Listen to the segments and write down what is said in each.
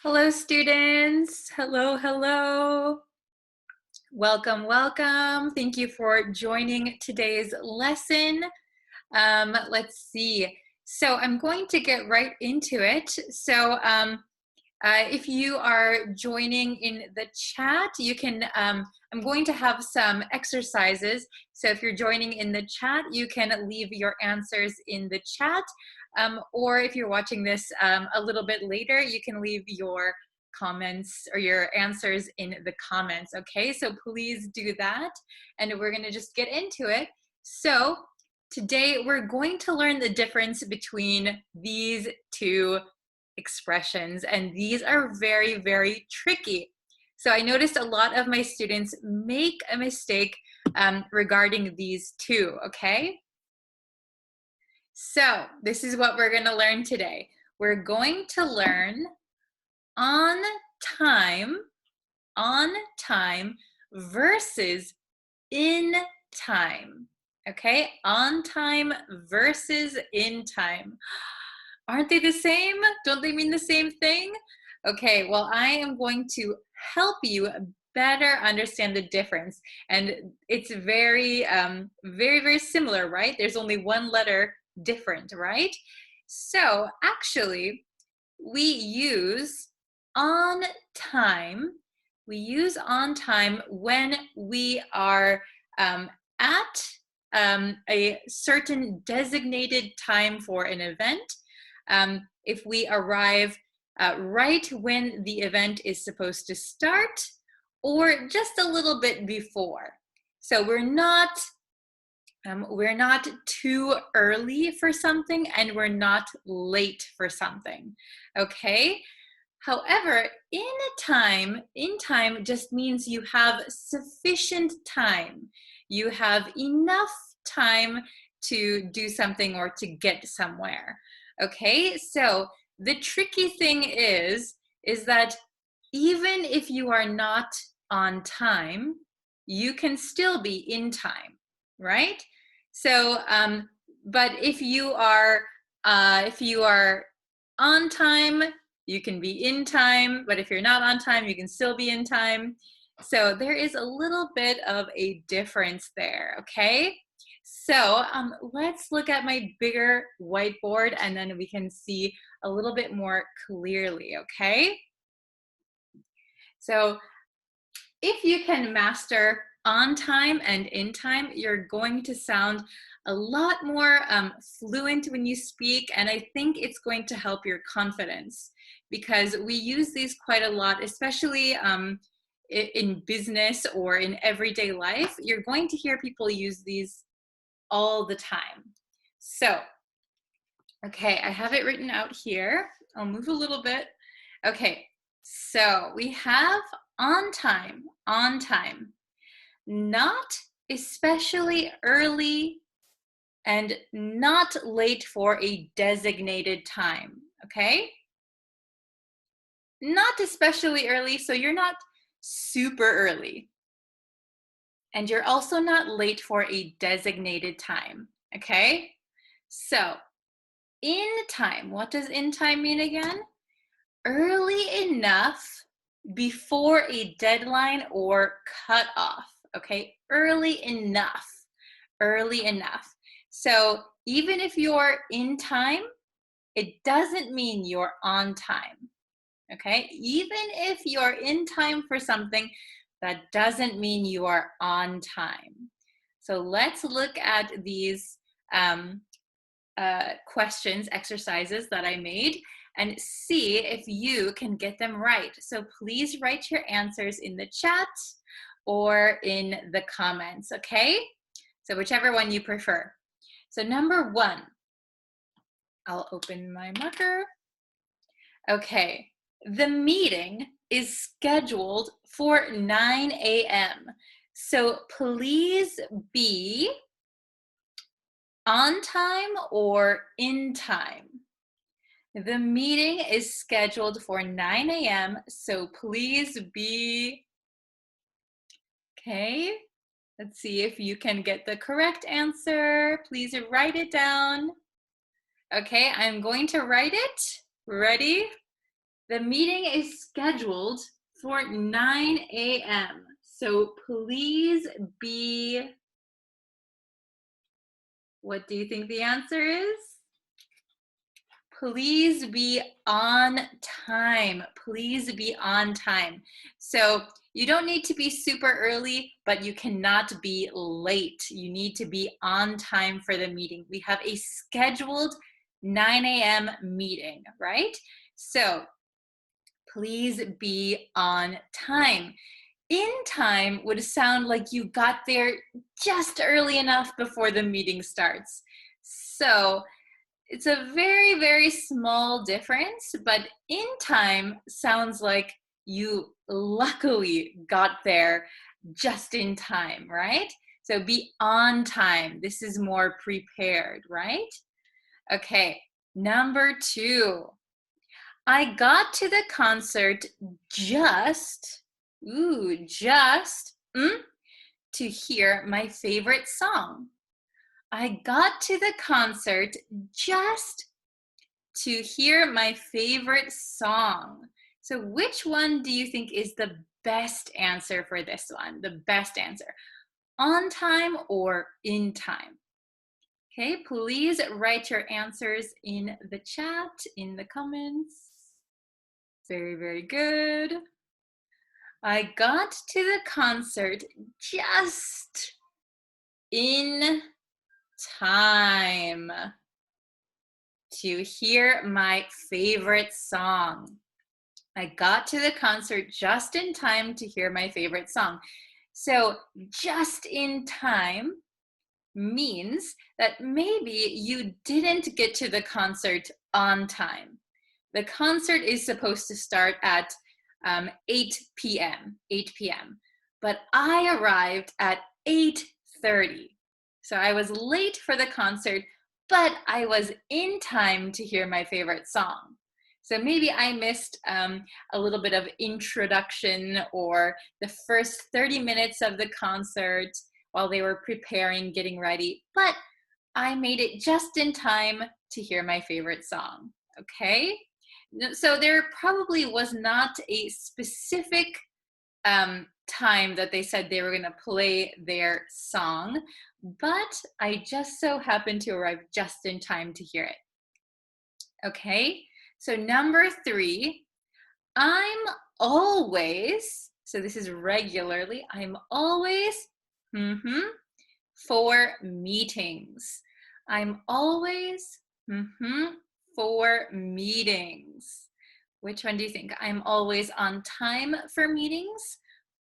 Hello, students. Hello, hello. Welcome, welcome. Thank you for joining today's lesson. Let's see. So I'm going to get right into it. If you are joining in the chat, you can, I'm going to have some exercises. So if you're joining in the chat, you can leave your answers in the chat. Or if you're watching this a little bit later, you can leave your comments or your answers in the comments, okay? So please do that. And we're gonna just get into it. So today we're going to learn the difference between these two expressions, and these are very, very tricky. So I noticed a lot of my students make a mistake regarding these two, okay? So this is what we're gonna learn today. We're going to learn on time, on time versus in time, okay? On time versus in time. Aren't they the same? Don't they mean the same thing? Okay, well, I am going to help you better understand the difference. And it's very, very similar, right? There's only one letter different, right? So actually, we use on time. We use on time when we are at a certain designated time for an event. If we arrive right when the event is supposed to start, or just a little bit before. So we're not too early for something, and we're not late for something, okay? However, in time just means you have sufficient time. You have enough time to do something or to get somewhere, okay? So the tricky thing is that even if you are not on time, you can still be in time, right? So, but if you are on time, you can be in time, but if you're not on time, you can still be in time. So there is a little bit of a difference there, okay? So let's look at my bigger whiteboard and then we can see a little bit more clearly, okay? So if you can master on time and in time, you're going to sound a lot more fluent when you speak, and I think it's going to help your confidence because we use these quite a lot, especially in business or in everyday life. You're going to hear people use these all the time. So, okay, I have it written out here. I'll move a little bit. Okay, so we have on time, not especially early and not late for a designated time, okay? Not especially early, so you're not super early. And you're also not late for a designated time, okay? So, in time, what does in time mean again? Early enough before a deadline or cutoff, okay? Early enough, early enough. So even if you're in time, it doesn't mean you're on time, okay? Even if you're in time for something, that doesn't mean you are on time. So let's look at these questions, exercises that I made, and see if you can get them right. So please write your answers in the chat or in the comments, okay? So whichever one you prefer. So number one, I'll open my marker. Okay, the meeting is scheduled for 9 a.m. So please be on time or in time. The meeting is scheduled for 9 a.m. So please be, okay, let's see if you can get the correct answer. Please write it down. Okay, I'm going to write it. Ready? The meeting is scheduled for 9 a.m. So please be, what do you think the answer is? Please be on time. Please be on time. So you don't need to be super early, but you cannot be late. You need to be on time for the meeting. We have a scheduled 9 a.m. meeting, right? So please be on time. In time would sound like you got there just early enough before the meeting starts. So it's a very, very small difference, but in time sounds like you luckily got there just in time, right? So be on time. This is more prepared, right? Okay, number 2. I got to the concert just to hear my favorite song. I got to the concert just to hear my favorite song. So which one do you think is the best answer for this one? The best answer, on time or in time? Okay, please write your answers in the chat, in the comments. Very, very good. I got to the concert just in time to hear my favorite song. I got to the concert just in time to hear my favorite song. So just in time means that maybe you didn't get to the concert on time. The concert is supposed to start at 8 p.m., but I arrived at 8:30. So I was late for the concert, but I was in time to hear my favorite song. So maybe I missed a little bit of introduction or the first 30 minutes of the concert while they were preparing, getting ready, but I made it just in time to hear my favorite song, okay? So there probably was not a specific time that they said they were going to play their song, but I just so happened to arrive just in time to hear it. Okay, so number 3, I'm always, so this is regularly, I'm always for meetings. I'm always for meetings. Which one do you think? I'm always on time for meetings,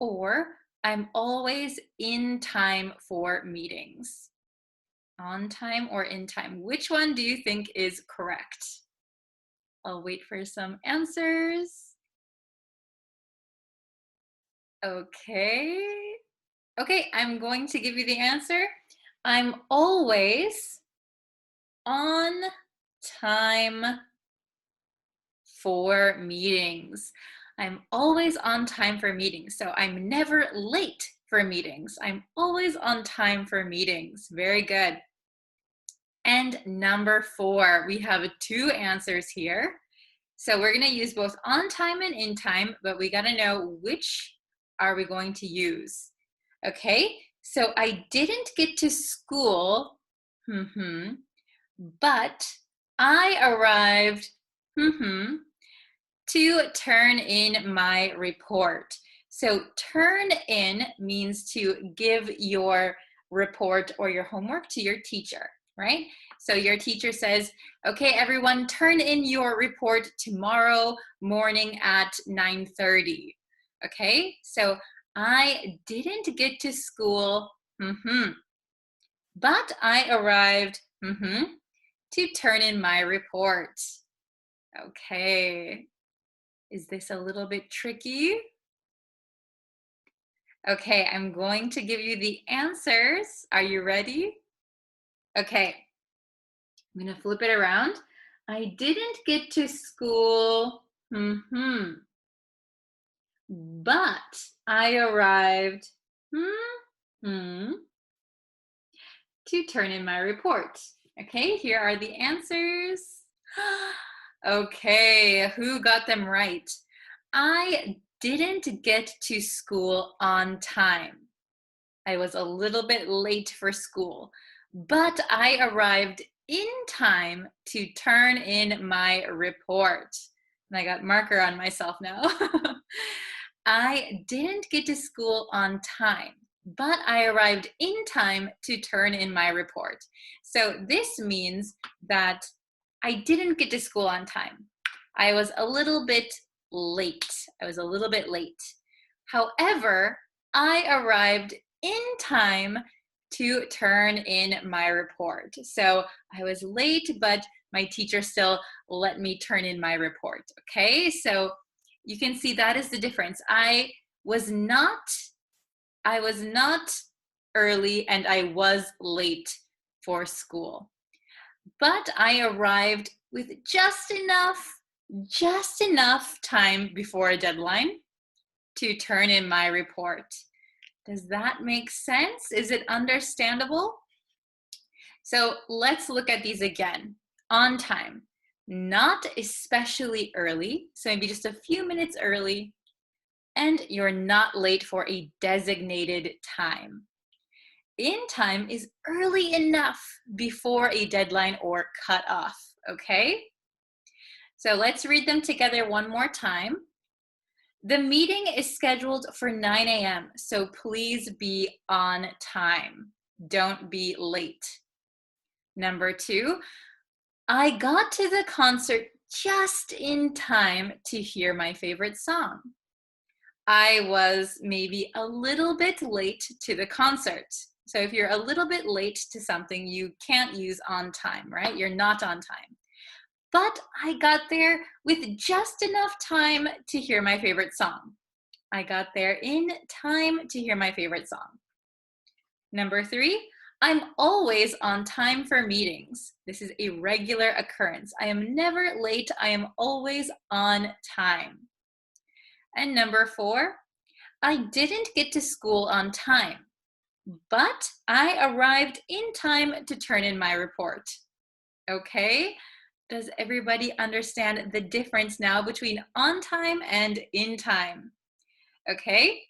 or I'm always in time for meetings? On time or in time? Which one do you think is correct? I'll wait for some answers. Okay. Okay, I'm going to give you the answer. I'm always on time for meetings. I'm always on time for meetings. So I'm never late for meetings. I'm always on time for meetings. Very good. And number 4, we have 2 answers here. So we're going to use both on time and in time, but we got to know which are we going to use. Okay, so I didn't get to school, but I arrived, to turn in my report. So turn in means to give your report or your homework to your teacher, right? So your teacher says, okay, everyone, turn in your report tomorrow morning at 9:30. Okay, so I didn't get to school, but I arrived, to turn in my report. Okay, is this a little bit tricky? Okay, I'm going to give you the answers. Are you ready? Okay, I'm gonna flip it around. I didn't get to school, but I arrived, to turn in my report. Okay, here are the answers. Okay, who got them right? I didn't get to school on time. I was a little bit late for school, but I arrived in time to turn in my report. And I got marker on myself now. I didn't get to school on time, but I arrived in time to turn in my report. So this means that I didn't get to school on time. I was a little bit late. I was a little bit late. However, I arrived in time to turn in my report. So I was late, but my teacher still let me turn in my report. Okay, so you can see that is the difference. I was not early and I was late for school. But I arrived with just enough time before a deadline to turn in my report. Does that make sense? Is it understandable? So let's look at these again. On time, not especially early, so maybe just a few minutes early, and you're not late for a designated time. In time is early enough before a deadline or cutoff, okay? So let's read them together one more time. The meeting is scheduled for 9 a.m., so please be on time. Don't be late. Number 2, I got to the concert just in time to hear my favorite song. I was maybe a little bit late to the concert. So if you're a little bit late to something, you can't use on time, right? You're not on time. But I got there with just enough time to hear my favorite song. I got there in time to hear my favorite song. Number 3, I'm always on time for meetings. This is a regular occurrence. I am never late. I am always on time. And number 4, I didn't get to school on time, but I arrived in time to turn in my report. Okay? Does everybody understand the difference now between on time and in time? Okay?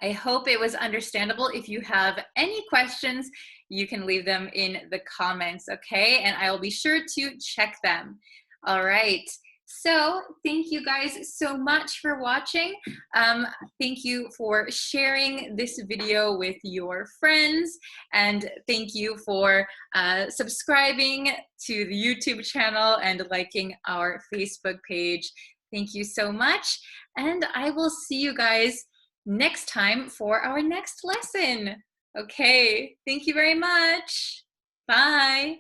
I hope it was understandable. If you have any questions, you can leave them in the comments, okay? And I will be sure to check them. All right. So thank you guys so much for watching. Thank you for sharing this video with your friends. And thank you for subscribing to the YouTube channel and liking our Facebook page. Thank you so much. And I will see you guys next time for our next lesson. Okay, thank you very much. Bye.